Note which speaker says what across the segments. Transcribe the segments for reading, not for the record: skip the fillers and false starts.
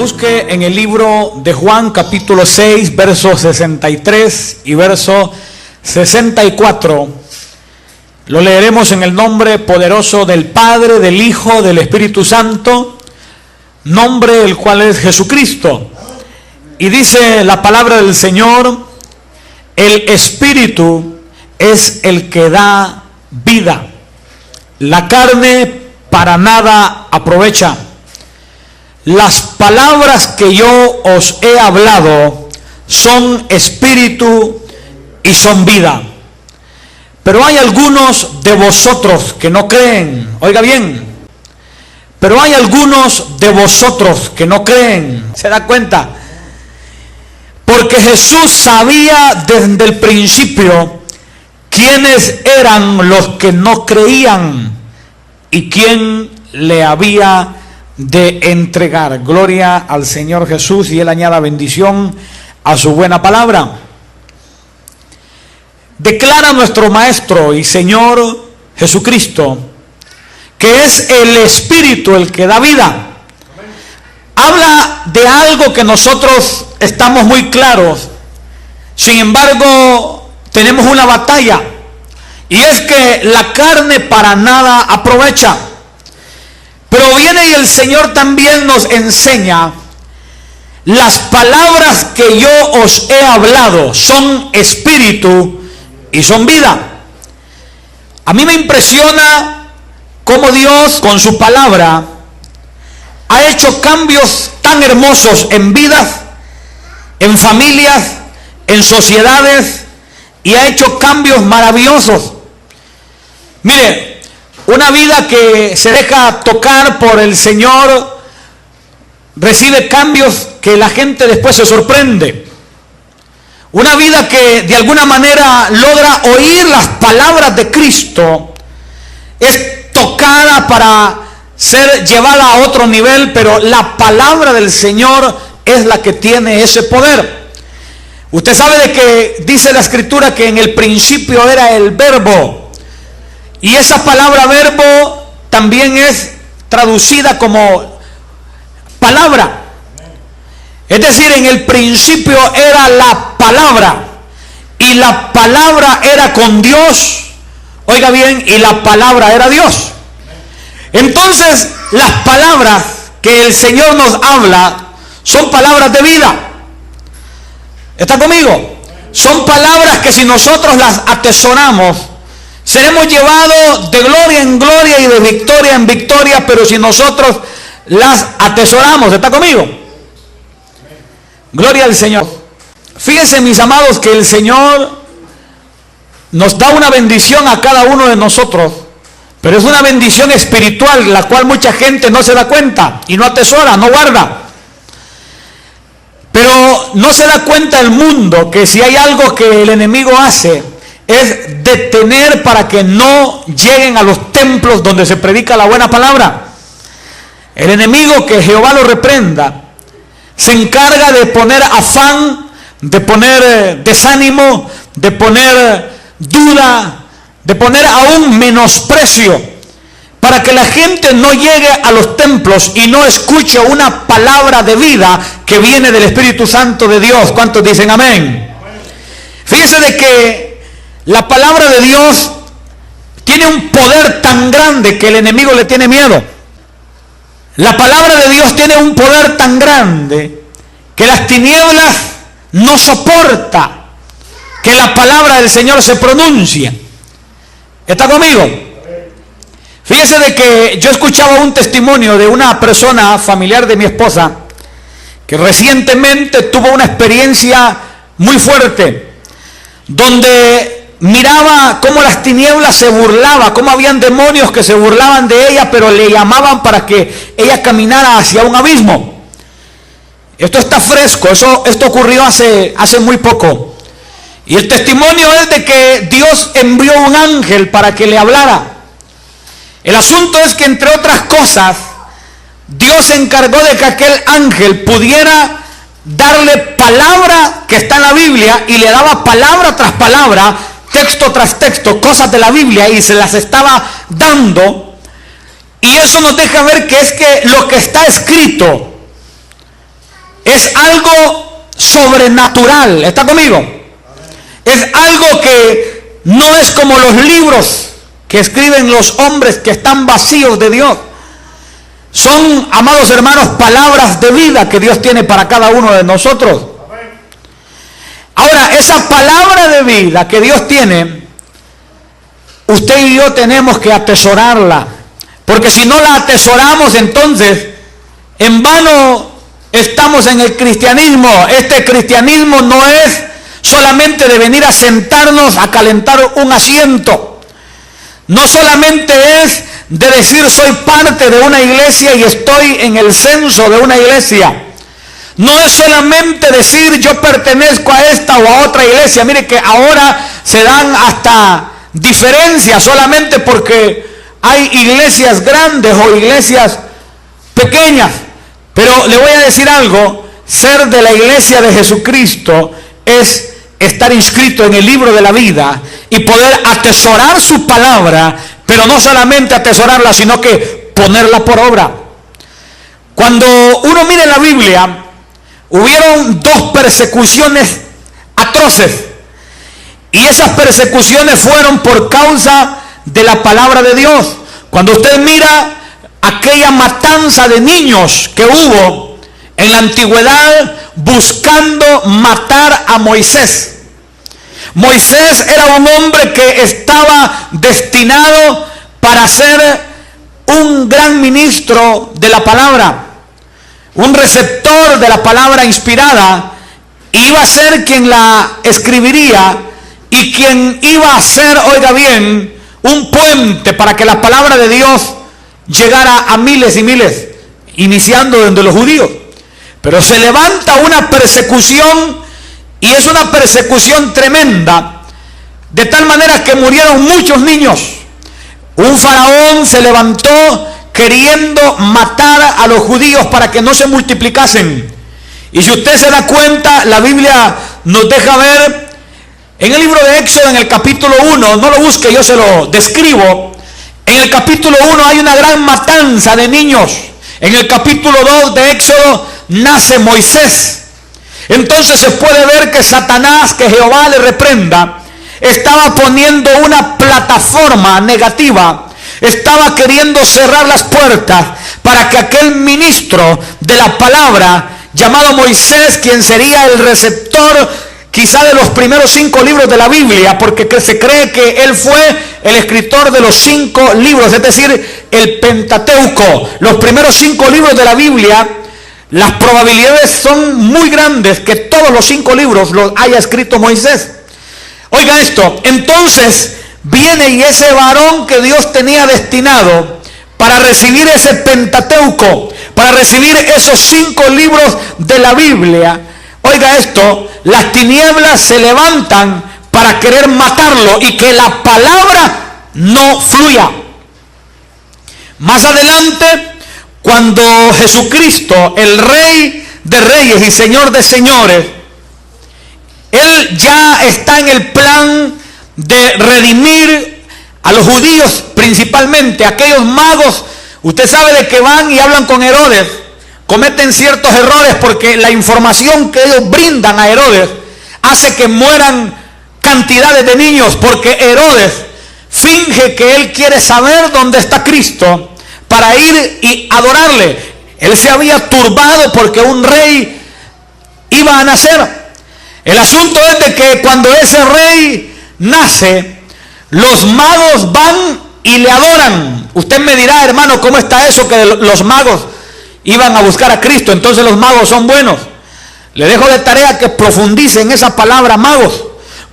Speaker 1: Busque en el libro de Juan capítulo 6, versos 63 y verso 64. Lo leeremos en el nombre poderoso del Padre, del Hijo, del Espíritu Santo, nombre el cual es Jesucristo. Y dice la palabra del Señor: el Espíritu es el que da vida, la carne para nada aprovecha. Las palabras que yo os he hablado son espíritu y son vida. Pero hay algunos de vosotros que no creen. Oiga bien. Pero hay algunos de vosotros que no creen. ¿Se da cuenta? Porque Jesús sabía desde el principio quiénes eran los que no creían y quién le había de entregar. Gloria al Señor Jesús, y Él añada bendición a su buena palabra. Declara nuestro Maestro y Señor Jesucristo que es el Espíritu el que da vida. Habla de algo que nosotros estamos muy claros, sin embargo tenemos una batalla, y es que la carne para nada aprovecha. Pero viene y el Señor también nos enseña: las palabras que yo os he hablado son espíritu y son vida. A mí me impresiona cómo Dios con su palabra ha hecho cambios tan hermosos en vidas, en familias, en sociedades, y ha hecho cambios maravillosos. Mire, una vida que se deja tocar por el Señor recibe cambios que la gente después se sorprende. Una vida que de alguna manera logra oír las palabras de Cristo es tocada para ser llevada a otro nivel, pero la palabra del Señor es la que tiene ese poder. Usted sabe de que dice la Escritura que en el principio era el Verbo. Y esa palabra verbo también es traducida como palabra. Es decir, en el principio era la palabra, y la palabra era con Dios. Oiga bien, y la palabra era Dios. Entonces, las palabras que el Señor nos habla son palabras de vida. ¿Está conmigo? Son palabras que si nosotros las atesoramos, seremos llevados de gloria en gloria y de victoria en victoria, pero si nosotros las atesoramos. ¿Está conmigo? Gloria al Señor. Fíjense, mis amados, que el Señor nos da una bendición a cada uno de nosotros, pero es una bendición espiritual, la cual mucha gente no se da cuenta y no atesora, no guarda. Pero no se da cuenta el mundo que si hay algo que el enemigo hace, es detener para que no lleguen a los templos donde se predica la buena palabra. El enemigo, que Jehová lo reprenda, se encarga de poner afán, de poner desánimo, de poner duda, de poner aún menosprecio, para que la gente no llegue a los templos y no escuche una palabra de vida que viene del Espíritu Santo de Dios. ¿Cuántos dicen amén? Fíjense de que la palabra de Dios tiene un poder tan grande que el enemigo le tiene miedo. La palabra de Dios tiene un poder tan grande que las tinieblas no soporta que la palabra del Señor se pronuncie. ¿Está conmigo? Fíjese de que yo escuchaba un testimonio de una persona familiar de mi esposa que recientemente tuvo una experiencia muy fuerte, donde miraba cómo las tinieblas se burlaban, cómo habían demonios que se burlaban de ella, pero le llamaban para que ella caminara hacia un abismo. Esto está fresco, esto ocurrió hace muy poco. Y el testimonio es de que Dios envió un ángel para que le hablara. El asunto es que, entre otras cosas, Dios se encargó de que aquel ángel pudiera darle palabra que está en la Biblia, y le daba palabra tras palabra, texto tras texto, cosas de la Biblia, y se las estaba dando. Y eso nos deja ver que es que lo que está escrito es algo sobrenatural. ¿Está conmigo? Es algo que no es como los libros que escriben los hombres que están vacíos de Dios. Son, amados hermanos, palabras de vida que Dios tiene para cada uno de nosotros. Ahora, esa palabra de vida que Dios tiene, usted y yo tenemos que atesorarla. Porque si no la atesoramos, entonces, en vano estamos en el cristianismo. Este cristianismo no es solamente de venir a sentarnos a calentar un asiento. No solamente es de decir soy parte de una iglesia y estoy en el censo de una iglesia. No es solamente decir yo pertenezco a esta o a otra iglesia. Mire que ahora se dan hasta diferencias solamente porque hay iglesias grandes o iglesias pequeñas. Pero le voy a decir algo, ser de la iglesia de Jesucristo es estar inscrito en el libro de la vida y poder atesorar su palabra, pero no solamente atesorarla, sino que ponerla por obra. Cuando uno mira en la Biblia, hubieron 2 persecuciones atroces, y esas persecuciones fueron por causa de la palabra de Dios. Cuando usted mira aquella matanza de niños que hubo en la antigüedad buscando matar a Moisés. Moisés era un hombre que estaba destinado para ser un gran ministro de la palabra, un receptor de la palabra inspirada, iba a ser quien la escribiría y quien iba a ser, oiga bien, un puente para que la palabra de Dios llegara a miles y miles, iniciando desde los judíos. Pero se levanta una persecución, y es una persecución tremenda, de tal manera que murieron muchos niños. Un faraón se levantó queriendo matar a los judíos para que no se multiplicasen. Y si usted se da cuenta, la Biblia nos deja ver en el libro de Éxodo, en el capítulo 1, no lo busque, yo se lo describo. En el capítulo 1 hay una gran matanza de niños. En el capítulo 2 de Éxodo nace Moisés. Entonces se puede ver que Satanás, que Jehová le reprenda, estaba poniendo una plataforma negativa, estaba queriendo cerrar las puertas para que aquel ministro de la palabra llamado Moisés, quien sería el receptor quizá de los primeros 5 libros de la Biblia, porque se cree que él fue el escritor de los 5 libros, es decir, el Pentateuco, los primeros 5 libros de la Biblia. Las probabilidades son muy grandes que todos los 5 libros los haya escrito Moisés. Oiga esto, entonces viene y ese varón que Dios tenía destinado para recibir ese Pentateuco, para recibir esos 5 libros de la Biblia, oiga esto, las tinieblas se levantan para querer matarlo y que la palabra no fluya. Más adelante, cuando Jesucristo, el Rey de Reyes y Señor de Señores, Él ya está en el plan de redimir a los judíos, principalmente aquellos magos. Usted sabe de que van y hablan con Herodes, cometen ciertos errores porque la información que ellos brindan a Herodes hace que mueran cantidades de niños, porque Herodes finge que él quiere saber dónde está Cristo para ir y adorarle. Él se había turbado porque un rey iba a nacer. El asunto es de que cuando ese rey nace, los magos van y le adoran. Usted me dirá, hermano, ¿cómo está eso que los magos iban a buscar a Cristo? Entonces los magos son buenos. Le dejo de tarea que profundice en esa palabra magos,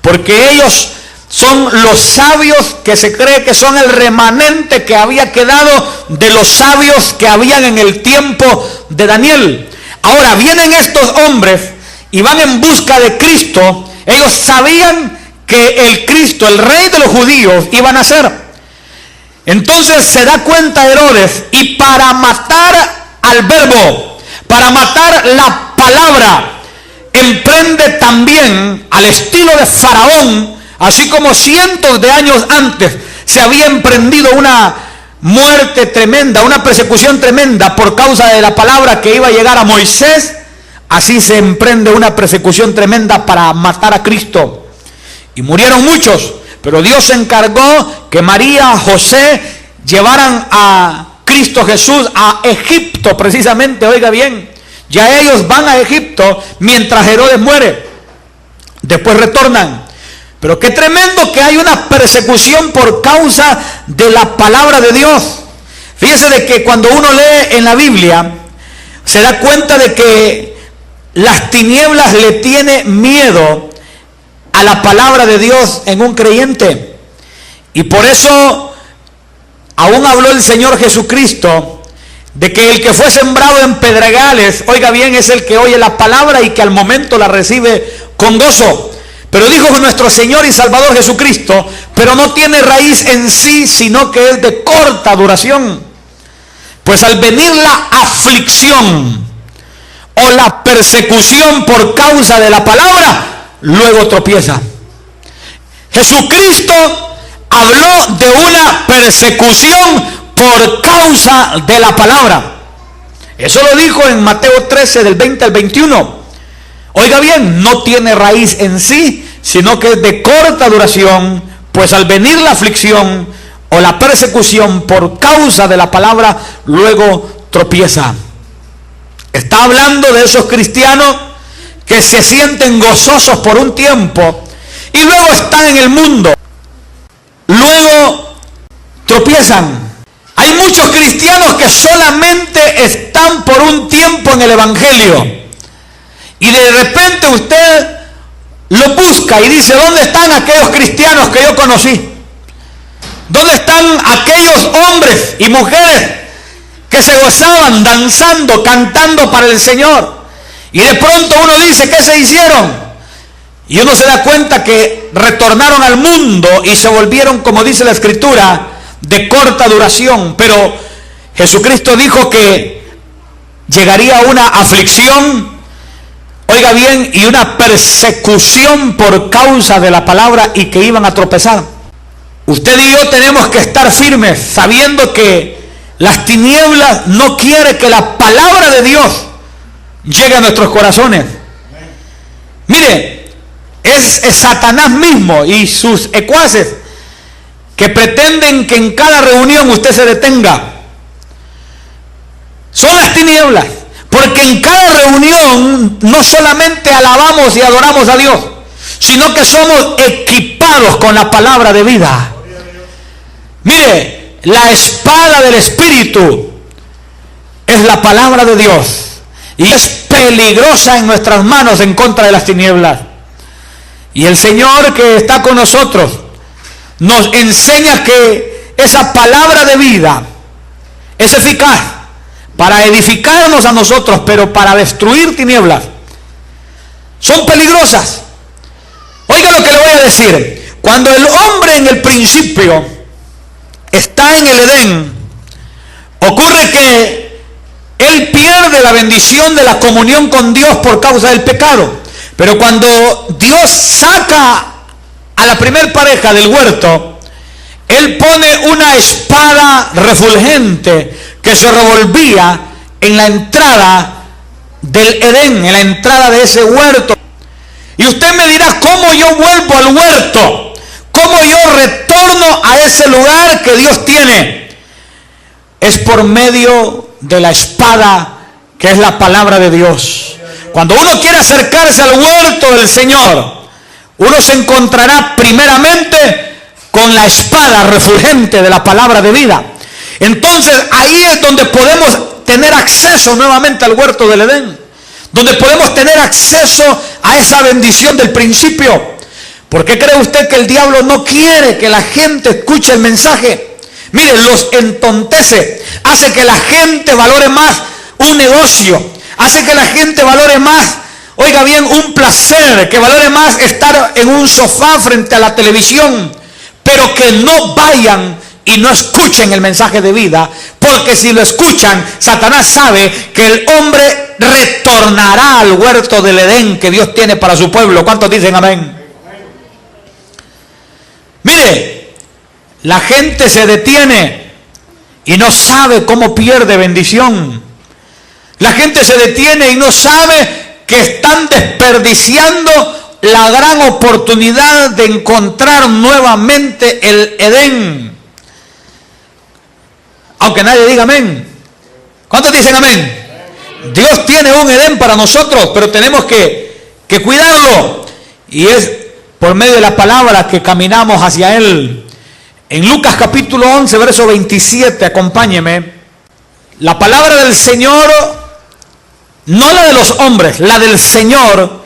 Speaker 1: porque ellos son los sabios que se cree que son el remanente que había quedado de los sabios que habían en el tiempo de Daniel. Ahora vienen estos hombres y van en busca de Cristo. Ellos sabían que el Cristo, el Rey de los judíos, iba a nacer. Entonces se da cuenta Herodes, y para matar al verbo, para matar la palabra, emprende también al estilo de Faraón, así como cientos de años antes se había emprendido una muerte tremenda, una persecución tremenda por causa de la palabra que iba a llegar a Moisés, así se emprende una persecución tremenda para matar a Cristo. Y murieron muchos, pero Dios se encargó que María, José, llevaran a Cristo Jesús a Egipto, precisamente, oiga bien. Ya ellos van a Egipto mientras Herodes muere. Después retornan. Pero qué tremendo que hay una persecución por causa de la palabra de Dios. Fíjese de que cuando uno lee en la Biblia, se da cuenta de que las tinieblas le tiene miedo a la palabra de Dios en un creyente. Y por eso aún habló el Señor Jesucristo de que el que fue sembrado en pedregales, oiga bien, es el que oye la palabra y que al momento la recibe con gozo. Pero dijo nuestro Señor y Salvador Jesucristo, pero no tiene raíz en sí, sino que es de corta duración. Pues al venir la aflicción o la persecución por causa de la palabra, luego tropieza. Jesucristo habló de una persecución por causa de la palabra. Eso lo dijo en Mateo 13 del 20 al 21. Oiga bien, no tiene raíz en sí, sino que es de corta duración, pues al venir la aflicción o la persecución por causa de la palabra, luego tropieza. Está hablando de esos cristianos que se sienten gozosos por un tiempo y luego están en el mundo, luego tropiezan. Hay muchos cristianos que solamente están por un tiempo en el evangelio y de repente usted lo busca y dice: ¿dónde están aquellos cristianos que yo conocí? ¿Dónde están aquellos hombres y mujeres que se gozaban danzando, cantando para el Señor? Y de pronto uno dice: ¿qué se hicieron? Y uno se da cuenta que retornaron al mundo y se volvieron, como dice la Escritura, de corta duración. Pero Jesucristo dijo que llegaría una aflicción, oiga bien, y una persecución por causa de la palabra y que iban a tropezar. Usted y yo tenemos que estar firmes, sabiendo que las tinieblas no quieren que la palabra de Dios llegue a nuestros corazones. Mire, es Satanás mismo y sus secuaces que pretenden que en cada reunión usted se detenga. Son las tinieblas, porque en cada reunión no solamente alabamos y adoramos a Dios, sino que somos equipados con la palabra de vida. Mire, la espada del Espíritu es la palabra de Dios y es peligrosa en nuestras manos en contra de las tinieblas. Y el Señor que está con nosotros nos enseña que esa palabra de vida es eficaz para edificarnos a nosotros, pero para destruir tinieblas. Son peligrosas. Oiga lo que le voy a decir. Cuando el hombre en el principio está en el Edén, ocurre que él pierde la bendición de la comunión con Dios por causa del pecado. Pero cuando Dios saca a la primer pareja del huerto, Él pone una espada refulgente que se revolvía en la entrada del Edén, en la entrada de ese huerto. Y usted me dirá: ¿cómo yo vuelvo al huerto? ¿Cómo yo retorno a ese lugar que Dios tiene? Es por medio de la espada, que es la palabra de Dios. Cuando uno quiere acercarse al huerto del Señor, uno se encontrará primeramente con la espada refulgente de la palabra de vida. Entonces ahí es donde podemos tener acceso nuevamente al huerto del Edén, donde podemos tener acceso a esa bendición del principio. ¿Por qué cree usted que el diablo no quiere que la gente escuche el mensaje? Mire, los entontece, hace que la gente valore más un negocio, hace que la gente valore más, oiga bien, un placer, que valore más estar en un sofá frente a la televisión, pero que no vayan y no escuchen el mensaje de vida, porque si lo escuchan, Satanás sabe que el hombre retornará al huerto del Edén que Dios tiene para su pueblo. ¿Cuántos dicen amén? Mire, la gente se detiene y no sabe cómo pierde bendición. La gente se detiene y no sabe que están desperdiciando la gran oportunidad de encontrar nuevamente el Edén. Aunque nadie diga amén. ¿Cuántos dicen amén? Dios tiene un Edén para nosotros, pero tenemos que cuidarlo. Y es por medio de la palabra que caminamos hacia Él. En Lucas capítulo 11, verso 27, acompáñeme. La palabra del Señor, no la de los hombres, la del Señor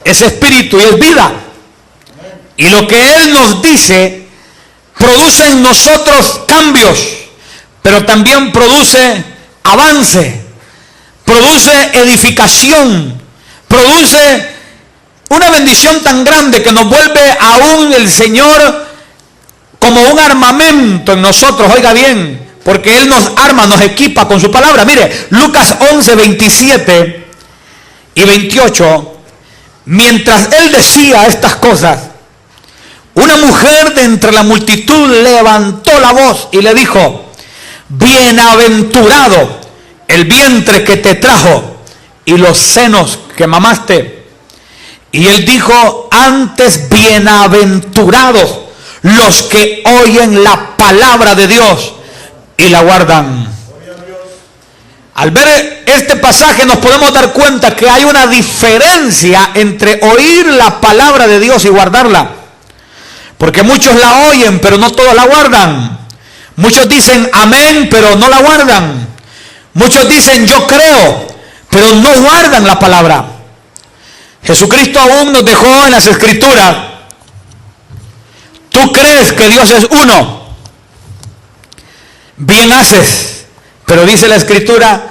Speaker 1: es espíritu y es vida. Y lo que Él nos dice produce en nosotros cambios, pero también produce avance, produce edificación, produce una bendición tan grande que nos vuelve aún el Señor como un armamento en nosotros. Oiga bien, porque Él nos arma, nos equipa con su palabra. Mire, Lucas 11, 27 y 28. Mientras Él decía estas cosas, una mujer de entre la multitud levantó la voz y le dijo: bienaventurado el vientre que te trajo y los senos que mamaste. Y Él dijo: antes bienaventurados los que oyen la palabra de Dios y la guardan. Al ver este pasaje nos podemos dar cuenta que hay una diferencia entre oír la palabra de Dios y guardarla. Porque muchos la oyen, pero no todos la guardan. Muchos dicen amén, pero no la guardan. Muchos dicen yo creo, pero no guardan la palabra. Jesucristo aún nos dejó en las Escrituras: tú crees que Dios es uno, bien haces. Pero dice la Escritura,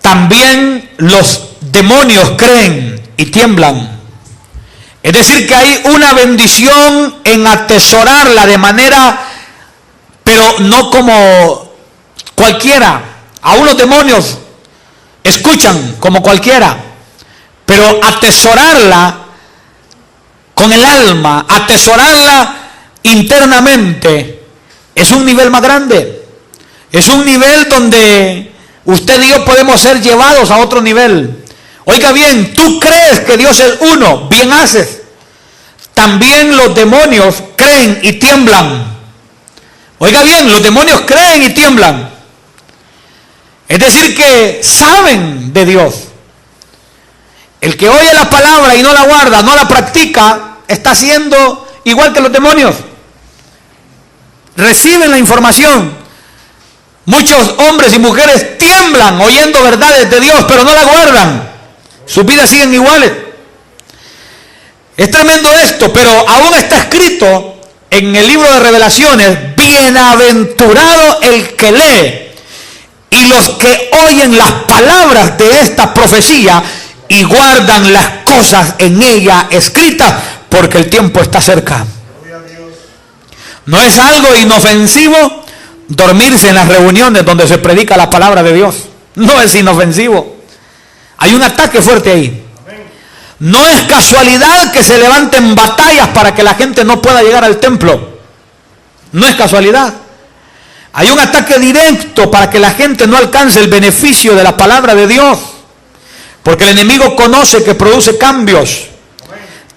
Speaker 1: también los demonios creen y tiemblan. Es decir, que hay una bendición en atesorarla de manera, pero no como cualquiera. Aún los demonios escuchan como cualquiera, pero atesorarla con el alma, atesorarla internamente, es un nivel más grande. Es un nivel donde usted y yo podemos ser llevados a otro nivel. Oiga bien, tú crees que Dios es uno, bien haces. También los demonios creen y tiemblan. Oiga bien, los demonios creen y tiemblan. Es decir, que saben de Dios. El que oye la palabra y no la guarda, no la practica, está siendo igual que los demonios. Reciben la información. Muchos hombres y mujeres tiemblan oyendo verdades de Dios, pero no la guardan. Sus vidas siguen iguales. Es tremendo esto, pero aún está escrito en el libro de Revelaciones: bienaventurado el que lee y los que oyen las palabras de esta profecía y guardan las cosas en ella escritas, porque el tiempo está cerca. No es algo inofensivo dormirse en las reuniones donde se predica la palabra de Dios. No es inofensivo. Hay un ataque fuerte ahí. No es casualidad que se levanten batallas para que la gente no pueda llegar al templo. No es casualidad. Hay un ataque directo para que la gente no alcance el beneficio de la palabra de Dios. Porque el enemigo conoce que produce cambios.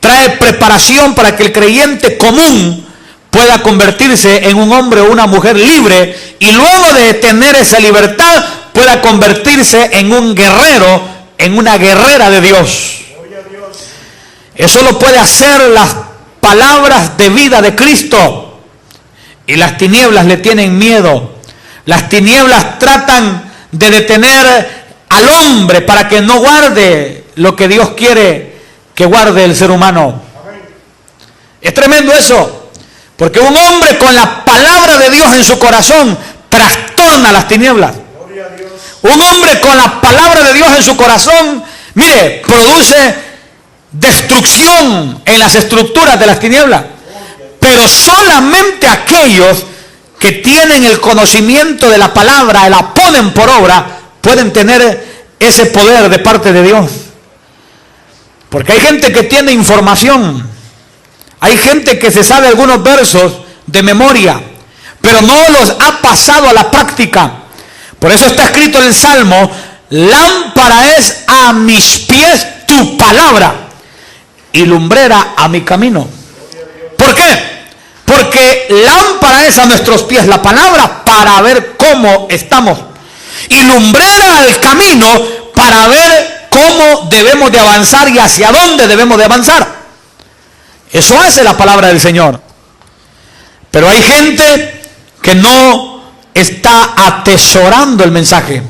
Speaker 1: Trae preparación para que el creyente común pueda convertirse en un hombre o una mujer libre, y luego de tener esa libertad pueda convertirse en un guerrero, en una guerrera de Dios. Eso lo puede hacer las palabras de vida de Cristo. Y las tinieblas le tienen miedo. Las tinieblas tratan de detener al hombre para que no guarde lo que Dios quiere que guarde el ser humano. Es tremendo eso. Porque un hombre con la palabra de Dios en su corazón trastorna las tinieblas. Un hombre con la palabra de Dios en su corazón, mire, produce destrucción en las estructuras de las tinieblas. Pero solamente aquellos que tienen el conocimiento de la palabra y la ponen por obra, pueden tener ese poder de parte de Dios. Porque hay gente que tiene información. Hay gente que se sabe algunos versos de memoria, pero no los ha pasado a la práctica. Por eso está escrito en el Salmo: lámpara es a mis pies tu palabra y lumbrera a mi camino. ¿Por qué? Porque lámpara es a nuestros pies la palabra para ver cómo estamos, y lumbrera al camino para ver cómo debemos de avanzar y hacia dónde debemos de avanzar. Eso hace la palabra del Señor. Pero hay gente que no está atesorando el mensaje.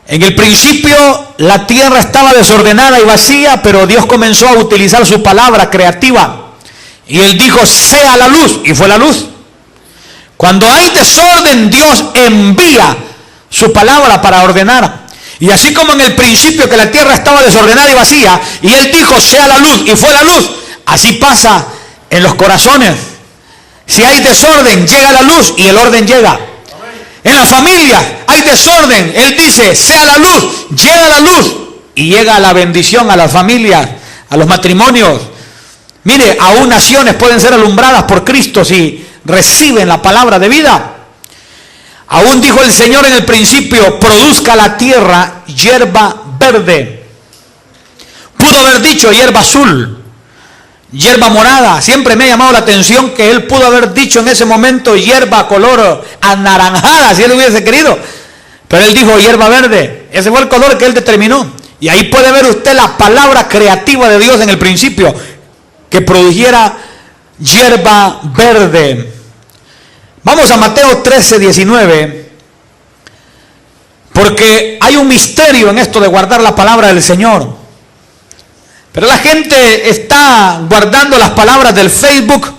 Speaker 1: En el principio la tierra estaba desordenada y vacía, pero Dios comenzó a utilizar su palabra creativa. Y Él dijo, sea la luz, y fue la luz. Cuando hay desorden, Dios envía su palabra para ordenar. Y así como en el principio que la tierra estaba desordenada y vacía, y Él dijo, sea la luz, y fue la luz, así pasa en los corazones. Si hay desorden, llega la luz y el orden llega. En la familia hay desorden, Él dice, sea la luz, llega la luz, y llega la bendición a las familias, a los matrimonios. Mire, aún naciones pueden ser alumbradas por Cristo si reciben la palabra de vida. Aún dijo el Señor en el principio, produzca la tierra hierba verde. Pudo haber dicho hierba azul, hierba morada. Siempre me ha llamado la atención que Él pudo haber dicho en ese momento hierba color anaranjada, si Él hubiese querido. Pero Él dijo hierba verde. Ese fue el color que Él determinó. Y ahí puede ver usted la palabra creativa de Dios en el principio, que produjera hierba verde. Vamos a Mateo 13, 19, porque hay un misterio en esto de guardar la palabra del Señor. Pero la gente está guardando las palabras del Facebook,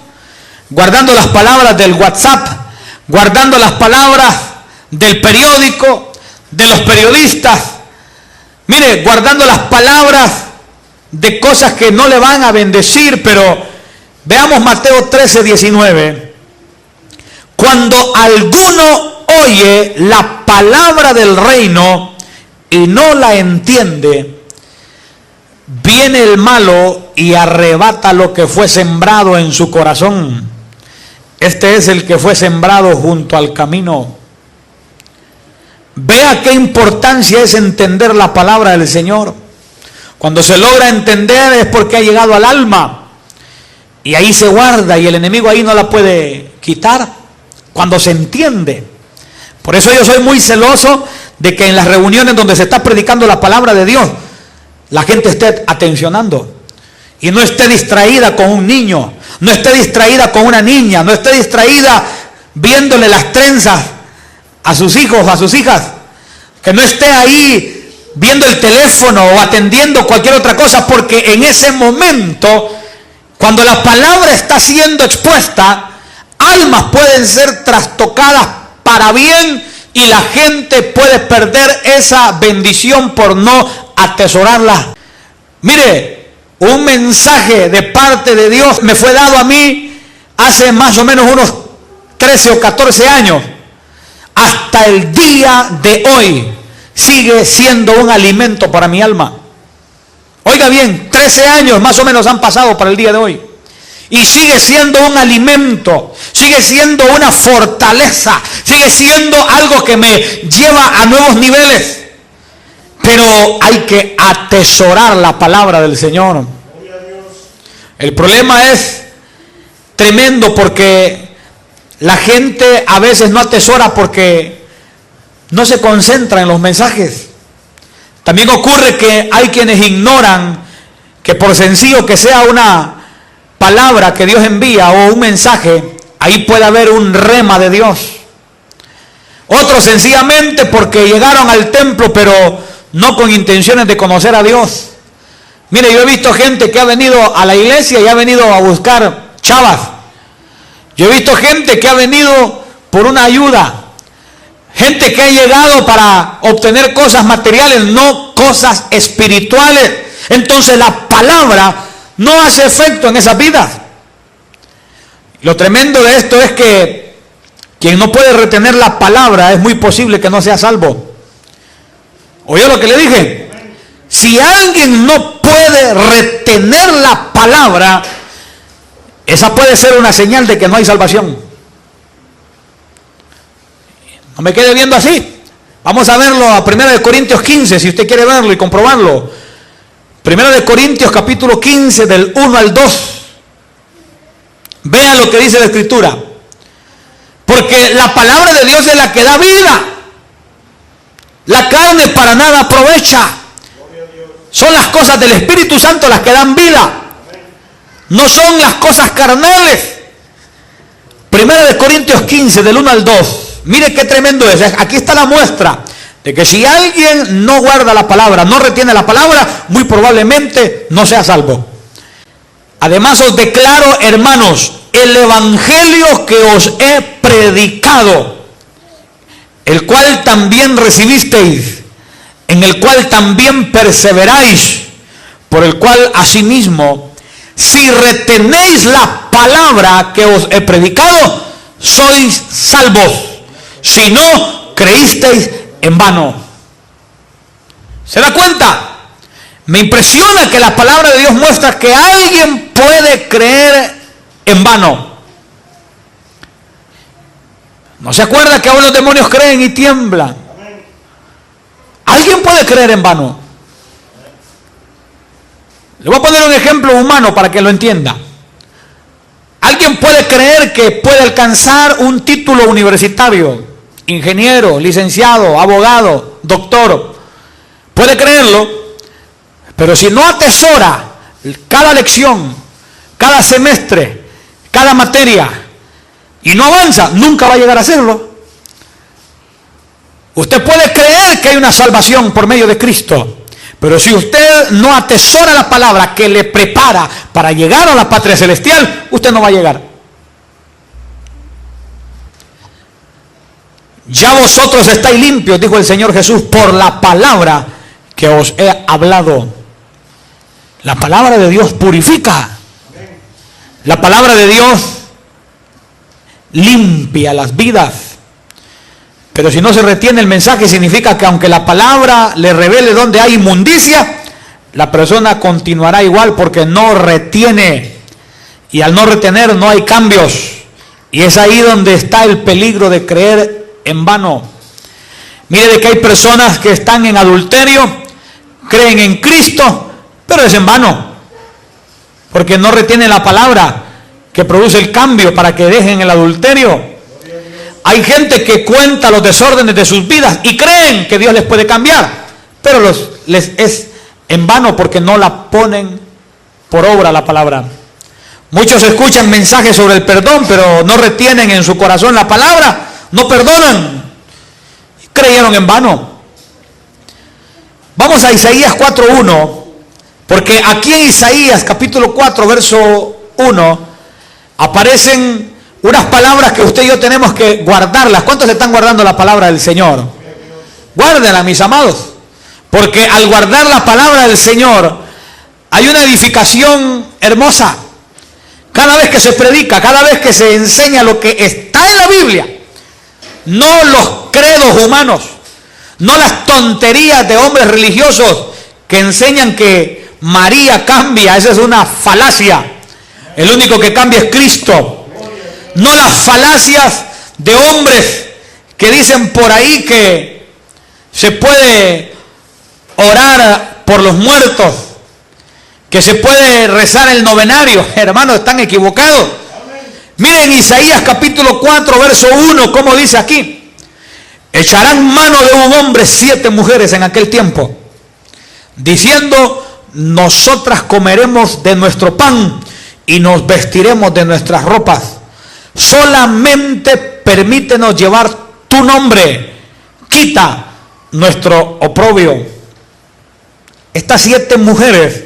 Speaker 1: guardando las palabras del WhatsApp, guardando las palabras del periódico, de los periodistas. Mire, guardando las palabras de cosas que no le van a bendecir. Pero veamos Mateo 13, 19. Cuando alguno oye la palabra del reino y no la entiende, viene el malo y arrebata lo que fue sembrado en su corazón. Este es el que fue sembrado junto al camino. Vea qué importancia es entender la palabra del Señor. Cuando se logra entender es porque ha llegado al alma, y ahí se guarda y el enemigo ahí no la puede quitar. Cuando se entiende. Por eso yo soy muy celoso de que en las reuniones donde se está predicando la palabra de Dios, la gente esté atencionando y no esté distraída con un niño, no esté distraída con una niña, no esté distraída viéndole las trenzas a sus hijos, a sus hijas, que no esté ahí viendo el teléfono o atendiendo cualquier otra cosa, porque en ese momento, cuando la palabra está siendo expuesta, almas pueden ser trastocadas para bien y la gente puede perder esa bendición por no atesorarla. Mire, un mensaje de parte de Dios me fue dado a mí hace más o menos unos 13 o 14 años. Hasta el día de hoy sigue siendo un alimento para mi alma. Oiga bien, 13 años más o menos han pasado para el día de hoy. Y sigue siendo un alimento, sigue siendo una fortaleza, sigue siendo algo que me lleva a nuevos niveles. Pero hay que atesorar la palabra del Señor. El problema es tremendo porque la gente a veces no atesora porque no se concentra en los mensajes. También ocurre que hay quienes ignoran que por sencillo que sea una palabra que Dios envía o un mensaje, ahí puede haber un rema de Dios. Otros sencillamente porque llegaron al templo pero no con intenciones de conocer a Dios. Mire, yo he visto gente que ha venido a la iglesia y ha venido a buscar chavas. Yo he visto gente que ha venido por una ayuda. Gente que ha llegado para obtener cosas materiales, no cosas espirituales. Entonces la palabra no hace efecto en esas vidas. Lo tremendo de esto es que quien no puede retener la palabra es muy posible que no sea salvo. ¿Oyó lo que le dije? Si alguien no puede retener la palabra, esa puede ser una señal de que no hay salvación. No me quede viendo así. Vamos a verlo a 1 Corintios 15, si usted quiere verlo y comprobarlo. 1 Corintios capítulo 15, del 1 al 2. Vea lo que dice la Escritura. Porque la palabra de Dios es la que da vida. La carne para nada aprovecha. Son las cosas del Espíritu Santo las que dan vida. No son las cosas carnales. 1 Corintios 15, del 1 al 2. Mire qué tremendo es. Aquí está la muestra de que si alguien no guarda la palabra, no retiene la palabra, muy probablemente no sea salvo. Además os declaro, hermanos, el evangelio que os he predicado, el cual también recibisteis, en el cual también perseveráis, por el cual asimismo, si retenéis la palabra que os he predicado, sois salvos. Si no, creísteis en vano. ¿Se da cuenta? Me impresiona que la palabra de Dios muestra que alguien puede creer en vano. ¿No se acuerda que aún los demonios creen y tiemblan? Alguien puede creer en vano. Le voy a poner un ejemplo humano para que lo entienda. Alguien puede creer que puede alcanzar un título universitario, ingeniero, licenciado, abogado, doctor. Puede creerlo, pero si no atesora cada lección, cada semestre, cada materia, y no avanza, nunca va a llegar a hacerlo. Usted puede creer que hay una salvación por medio de Cristo, pero si usted no atesora la palabra que le prepara para llegar a la patria celestial, usted no va a llegar. Ya vosotros estáis limpios, dijo el Señor Jesús, por la palabra que os he hablado. La palabra de Dios purifica. La palabra de Dios limpia las vidas. Pero si no se retiene el mensaje, significa que aunque la palabra le revele donde hay inmundicia, la persona continuará igual porque no retiene. Y al no retener no hay cambios. Y es ahí donde está el peligro de creer en vano. Mire de que hay personas que están en adulterio, creen en Cristo, pero es en vano, porque no retienen la palabra que produce el cambio para que dejen el adulterio. Hay gente que cuenta los desórdenes de sus vidas y creen que Dios les puede cambiar, pero les es en vano porque no la ponen por obra la palabra. Muchos escuchan mensajes sobre el perdón, pero no retienen en su corazón la palabra, no perdonan, creyeron en vano. Vamos a Isaías 4:1, porque aquí en Isaías capítulo 4, verso 1, aparecen unas palabras que usted y yo tenemos que guardarlas. ¿Cuántos están guardando la palabra del Señor? Guárdenla, mis amados, porque al guardar la palabra del Señor hay una edificación hermosa. Cada vez que se predica, cada vez que se enseña lo que está en la Biblia, no los credos humanos, no las tonterías de hombres religiosos que enseñan que María cambia. Esa es una falacia. El único que cambia es Cristo. No las falacias de hombres que dicen por ahí que se puede orar por los muertos, que se puede rezar el novenario. Hermanos, están equivocados. Miren Isaías capítulo 4, verso 1, ¿cómo dice aquí? Echarán mano de un hombre 7 mujeres en aquel tiempo, diciendo, nosotras comeremos de nuestro pan y nos vestiremos de nuestras ropas. Solamente permítenos llevar tu nombre, quita nuestro oprobio. Estas 7 mujeres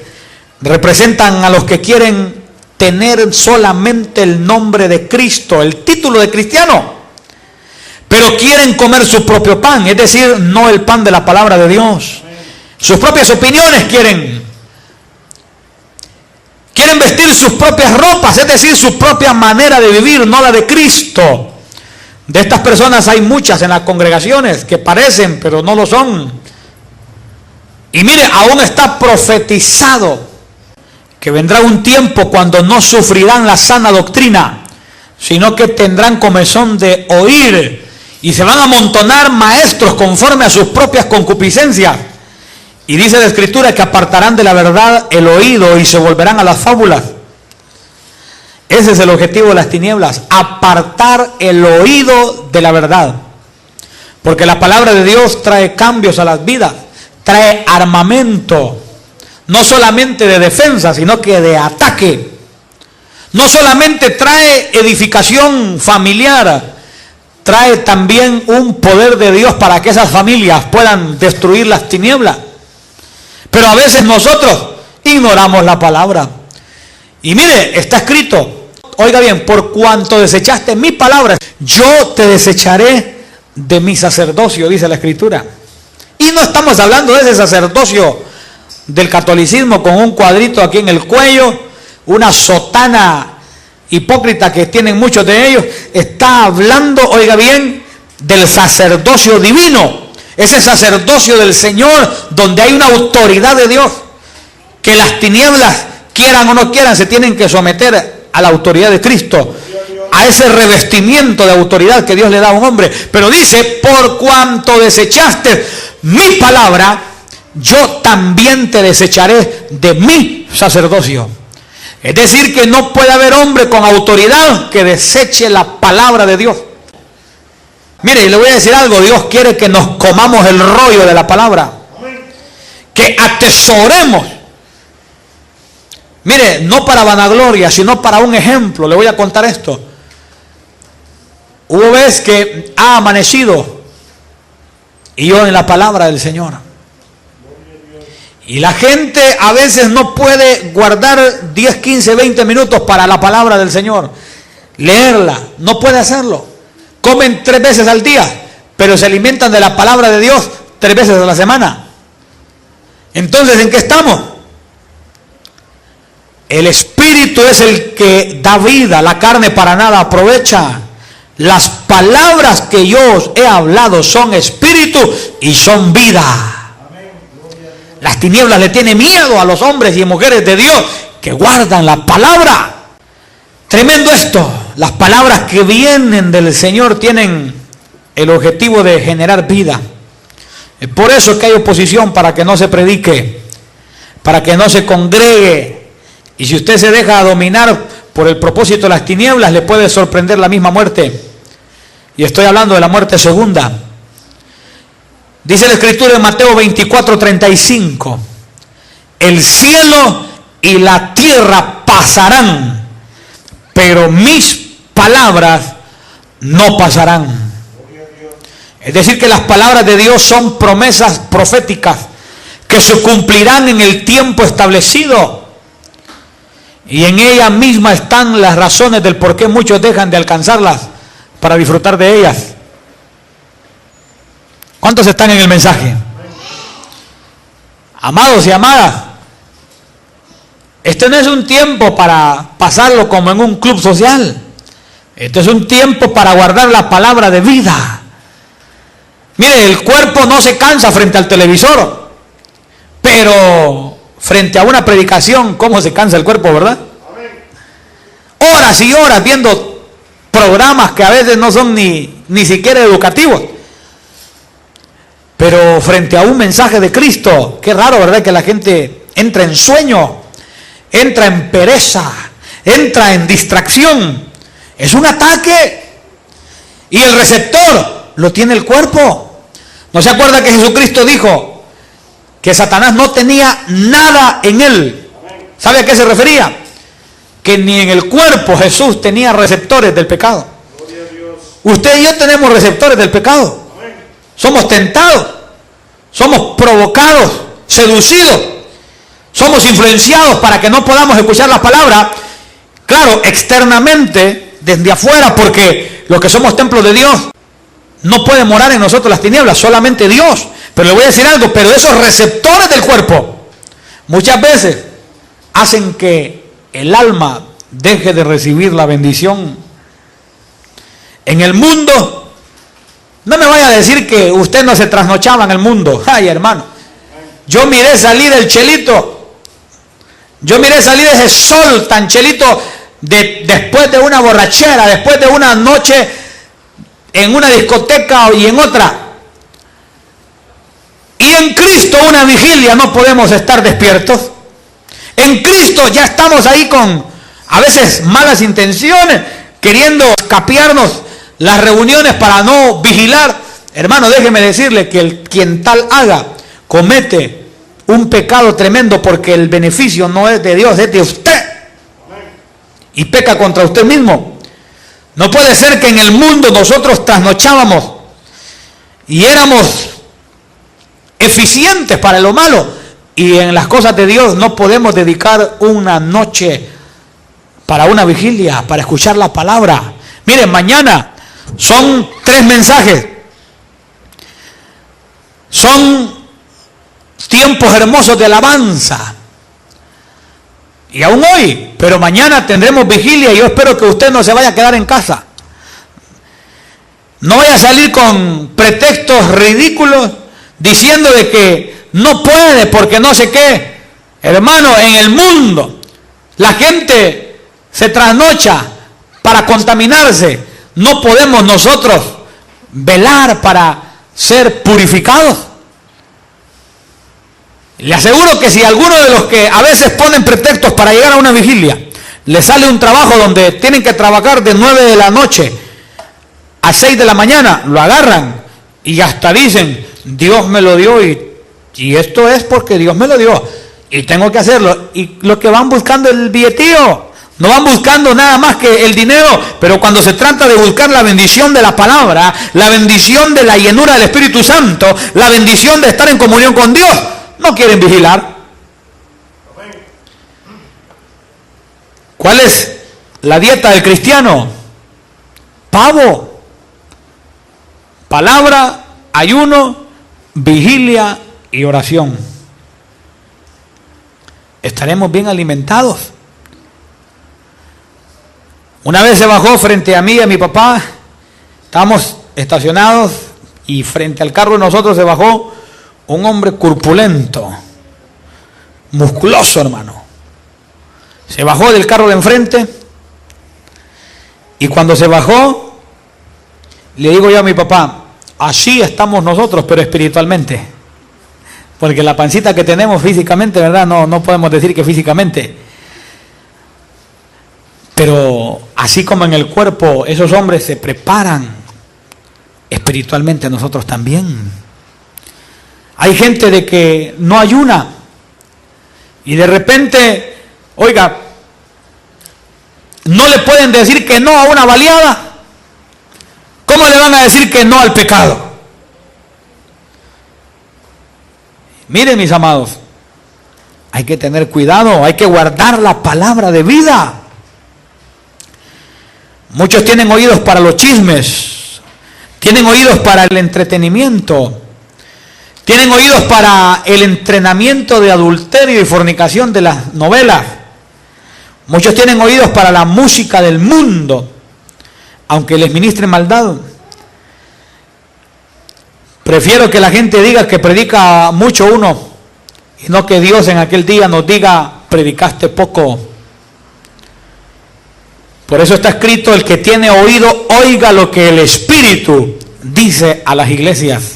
Speaker 1: representan a los que quieren tener solamente el nombre de Cristo, el título de cristiano, pero quieren comer su propio pan, es decir, no el pan de la palabra de Dios. Sus propias opiniones quieren vestir sus propias ropas, es decir, su propia manera de vivir, no la de Cristo. De estas personas hay muchas en las congregaciones que parecen, pero no lo son. Y mire, aún está profetizado que vendrá un tiempo cuando no sufrirán la sana doctrina, sino que tendrán comezón de oír Y se van a amontonar maestros conforme a sus propias concupiscencias. Y dice la Escritura que apartarán de la verdad el oído y se volverán a las fábulas. Ese es el objetivo de las tinieblas, apartar el oído de la verdad. Porque la palabra de Dios trae cambios a las vidas, trae armamento, no solamente de defensa, sino que de ataque. No solamente trae edificación familiar, trae también un poder de Dios para que esas familias puedan destruir las tinieblas. Pero a veces nosotros ignoramos la palabra. Y mire, está escrito, oiga bien, por cuanto desechaste mi palabra, yo te desecharé de mi sacerdocio, dice la Escritura. Y no estamos hablando de ese sacerdocio del catolicismo con un cuadrito aquí en el cuello, una sotana hipócrita que tienen muchos de ellos. Está hablando, oiga bien, del sacerdocio divino, ese sacerdocio del Señor donde hay una autoridad de Dios, que las tinieblas, quieran o no quieran, se tienen que someter a la autoridad de Cristo, a ese revestimiento de autoridad que Dios le da a un hombre. Pero dice, por cuanto desechaste mi palabra, yo también te desecharé de mi sacerdocio. Es decir, que no puede haber hombre con autoridad que deseche la palabra de Dios. Mire, le voy a decir algo, Dios quiere que nos comamos el rollo de la palabra, que atesoremos. Mire, no para vanagloria, sino para un ejemplo. Le voy a contar esto. Hubo vez que ha amanecido y yo en la palabra del Señor. Y la gente a veces no puede guardar 10, 15, 20 minutos para la palabra del Señor. Leerla, no puede hacerlo. Comen 3 veces al día, pero se alimentan de la palabra de Dios 3 veces a la semana. Entonces, ¿en qué estamos? El Espíritu es el que da vida, la carne para nada aprovecha. Las palabras que yo os he hablado son espíritu y son vida. Las tinieblas le tienen miedo a los hombres y mujeres de Dios que guardan la palabra. Tremendo esto. Las palabras que vienen del Señor tienen el objetivo de generar vida. Es por eso que hay oposición, para que no se predique, para que no se congregue. Y si usted se deja dominar por el propósito de las tinieblas, le puede sorprender la misma muerte. Y estoy hablando de la muerte segunda. Dice la Escritura en Mateo 24:35, el cielo y la tierra pasarán, pero mis palabras no pasarán. Es decir, que las palabras de Dios son promesas proféticas que se cumplirán en el tiempo establecido. Y en ella misma están las razones del por qué muchos dejan de alcanzarlas para disfrutar de ellas. ¿Cuántos están en el mensaje? Amados y amadas, este no es un tiempo para pasarlo como en un club social. Este es un tiempo para guardar la palabra de vida. Mire, el cuerpo no se cansa frente al televisor, pero frente a una predicación, ¿cómo se cansa el cuerpo, verdad? Horas y horas viendo programas que a veces no son ni siquiera educativos. Pero frente a un mensaje de Cristo, qué raro, ¿verdad? Que la gente entra en sueño, entra en pereza, entra en distracción. Es un ataque. Y el receptor lo tiene el cuerpo. ¿No se acuerda que Jesucristo dijo que Satanás no tenía nada en él? ¿Sabe a qué se refería? Que ni en el cuerpo Jesús tenía receptores del pecado. Usted y yo tenemos receptores del pecado. Somos tentados, somos provocados, seducidos, somos influenciados para que no podamos escuchar la palabra. Claro, externamente, desde afuera, porque los que somos templos de Dios, no puede morar en nosotros las tinieblas, solamente Dios. Pero le voy a decir algo, pero esos receptores del cuerpo muchas veces hacen que el alma deje de recibir la bendición. En el mundo, no me vaya a decir que usted no se trasnochaba en el mundo. Ay, hermano, yo miré salir el chelito, yo miré salir ese sol tan chelito después de una borrachera, después de una noche en una discoteca y en otra. Y en Cristo una vigilia no podemos estar despiertos. En Cristo ya estamos ahí con a veces malas intenciones, queriendo escapearnos las reuniones para no vigilar. Hermano, déjeme decirle que quien tal haga comete un pecado tremendo, porque el beneficio no es de Dios, es de usted. Y peca contra usted mismo. No puede ser que en el mundo nosotros trasnochábamos y éramos eficientes para lo malo, y en las cosas de Dios no podemos dedicar una noche para una vigilia, para escuchar la palabra. Miren, mañana son 3 mensajes. Son tiempos hermosos de alabanza. Y aún hoy, pero mañana tendremos vigilia, y yo espero que usted no se vaya a quedar en casa. No vaya a salir con pretextos ridículos diciendo de que no puede porque no sé qué. Hermano, en el mundo la gente se trasnocha para contaminarse. No podemos nosotros velar para ser purificados. Le aseguro que si alguno de los que a veces ponen pretextos para llegar a una vigilia, le sale un trabajo donde tienen que trabajar de 9 de la noche a 6 de la mañana, lo agarran y hasta dicen, Dios me lo dio y esto es porque Dios me lo dio y tengo que hacerlo. Y lo que van buscando es el billetío, no van buscando nada más que el dinero. Pero cuando se trata de buscar la bendición de la palabra, la bendición de la llenura del Espíritu Santo, la bendición de estar en comunión con Dios, no quieren vigilar. ¿Cuál es la dieta del cristiano? Pavo, palabra, ayuno, vigilia y oración. Estaremos bien alimentados. Una vez se bajó frente a mí y a mi papá, estábamos estacionados y frente al carro de nosotros se bajó un hombre corpulento, musculoso, hermano. Se bajó del carro de enfrente y cuando se bajó, le digo yo a mi papá, así estamos nosotros, pero espiritualmente. Porque la pancita que tenemos físicamente, ¿verdad? No podemos decir que físicamente. Pero así como en el cuerpo esos hombres se preparan, espiritualmente nosotros también. Hay gente de que no ayuna y de repente, oiga, no le pueden decir que no a una baleada. ¿Cómo le van a decir que no al pecado? Miren, mis amados, hay que tener cuidado, hay que guardar la palabra de vida. Muchos tienen oídos para los chismes, tienen oídos para el entretenimiento, tienen oídos para el entrenamiento de adulterio y fornicación de las novelas. Muchos tienen oídos para la música del mundo, aunque les ministre maldad. Prefiero que la gente diga que predica mucho uno y no que Dios en aquel día nos diga, predicaste poco. Por eso está escrito, el que tiene oído, oiga lo que el Espíritu dice a las iglesias.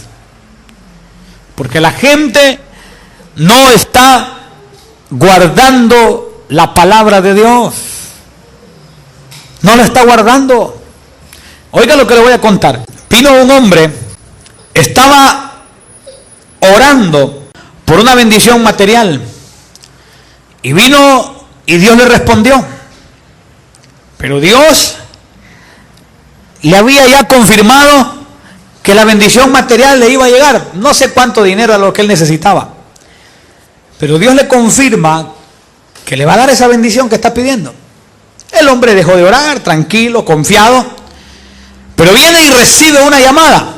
Speaker 1: Porque la gente no está guardando la palabra de Dios. No la está guardando. Oiga lo que le voy a contar. Vino un hombre, estaba orando por una bendición material. Y vino y Dios le respondió. Pero Dios le había ya confirmado que la bendición material le iba a llegar. No sé cuánto dinero era lo que él necesitaba. Pero Dios le confirma que le va a dar esa bendición que está pidiendo. El hombre dejó de orar, tranquilo, confiado. Pero viene y recibe una llamada.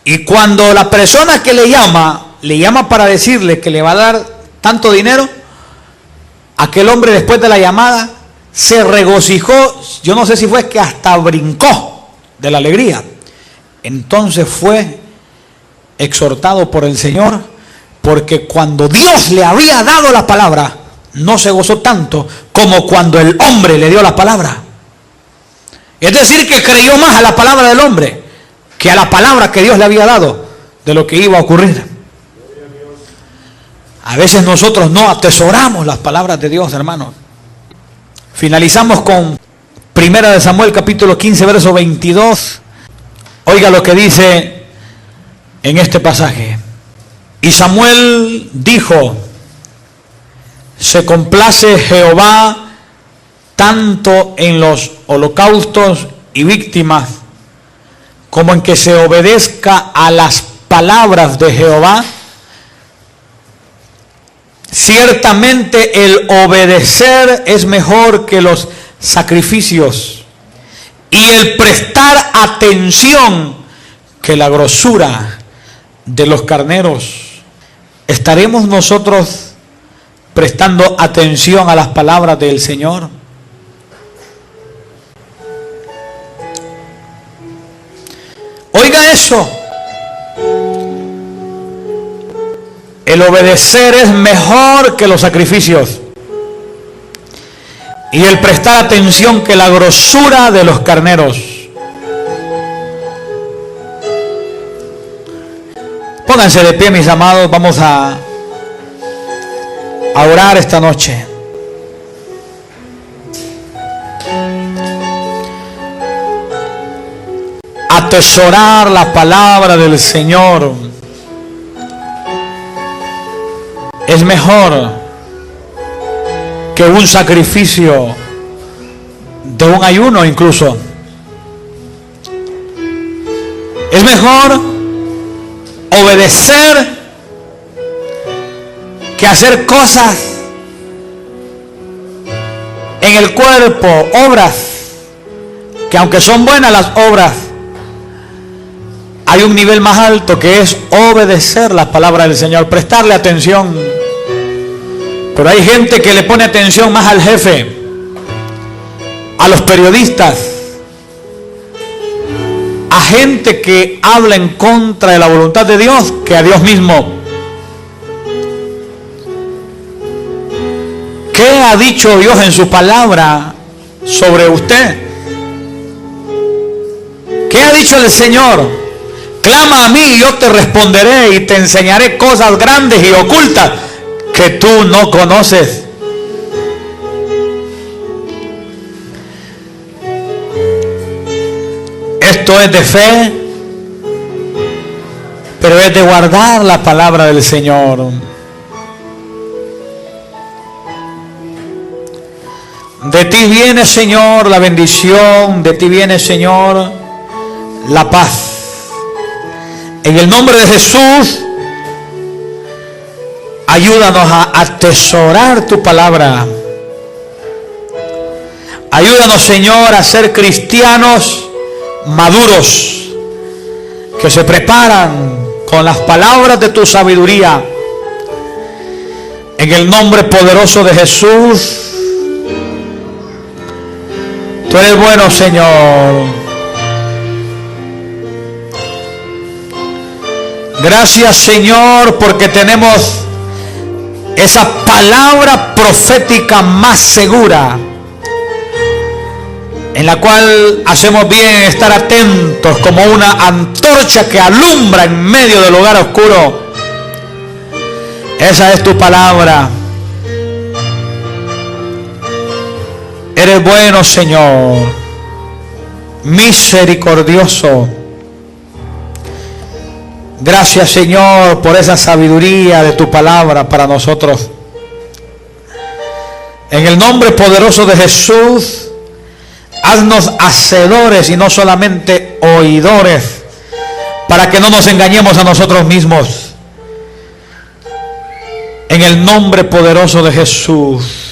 Speaker 1: Y cuando la persona que le llama para decirle que le va a dar tanto dinero, aquel hombre después de la llamada se regocijó. Yo no sé si fue que hasta brincó de la alegría. Entonces fue exhortado por el Señor, porque cuando Dios le había dado la palabra, no se gozó tanto como cuando el hombre le dio la palabra. Es decir, que creyó más a la palabra del hombre que a la palabra que Dios le había dado de lo que iba a ocurrir. A veces nosotros no atesoramos las palabras de Dios, hermanos. Finalizamos con 1 de Samuel capítulo 15, verso 22. Oiga lo que dice en este pasaje. Y Samuel dijo: se complace Jehová tanto en los holocaustos y víctimas como en que se obedezca a las palabras de Jehová. Ciertamente el obedecer es mejor que los sacrificios, y el prestar atención que la grosura de los carneros. ¿Estaremos nosotros prestando atención a las palabras del Señor? Oiga eso. El obedecer es mejor que los sacrificios, y el prestar atención que la grosura de los carneros. Pónganse de pie, mis amados, vamos a orar esta noche. Atesorar la palabra del Señor es mejor que un sacrificio de un ayuno incluso. Es mejor obedecer que hacer cosas en el cuerpo, obras que, aunque son buenas las obras, hay un nivel más alto que es obedecer las palabras del Señor, prestarle atención. Pero hay gente que le pone atención más al jefe, a los periodistas, a gente que habla en contra de la voluntad de Dios que a Dios mismo. ¿Qué ha dicho Dios en su palabra sobre usted? ¿Qué ha dicho el Señor? Clama a mí y yo te responderé y te enseñaré cosas grandes y ocultas que tú no conoces. Esto es de fe, pero es de guardar la palabra del Señor. De ti viene, Señor, la bendición, de ti viene, Señor, la paz. En el nombre de Jesús, ayúdanos a atesorar tu palabra. Ayúdanos, Señor, a ser cristianos maduros, que se preparan con las palabras de tu sabiduría. En el nombre poderoso de Jesús. Tú eres bueno, Señor. Gracias, Señor, porque tenemos esa palabra profética más segura, en la cual hacemos bien estar atentos como una antorcha que alumbra en medio del lugar oscuro. Esa es tu palabra. Eres bueno, Señor, misericordioso. Gracias, Señor, por esa sabiduría de tu palabra para nosotros. En el nombre poderoso de Jesús, haznos hacedores y no solamente oidores, para que no nos engañemos a nosotros mismos. En el nombre poderoso de Jesús.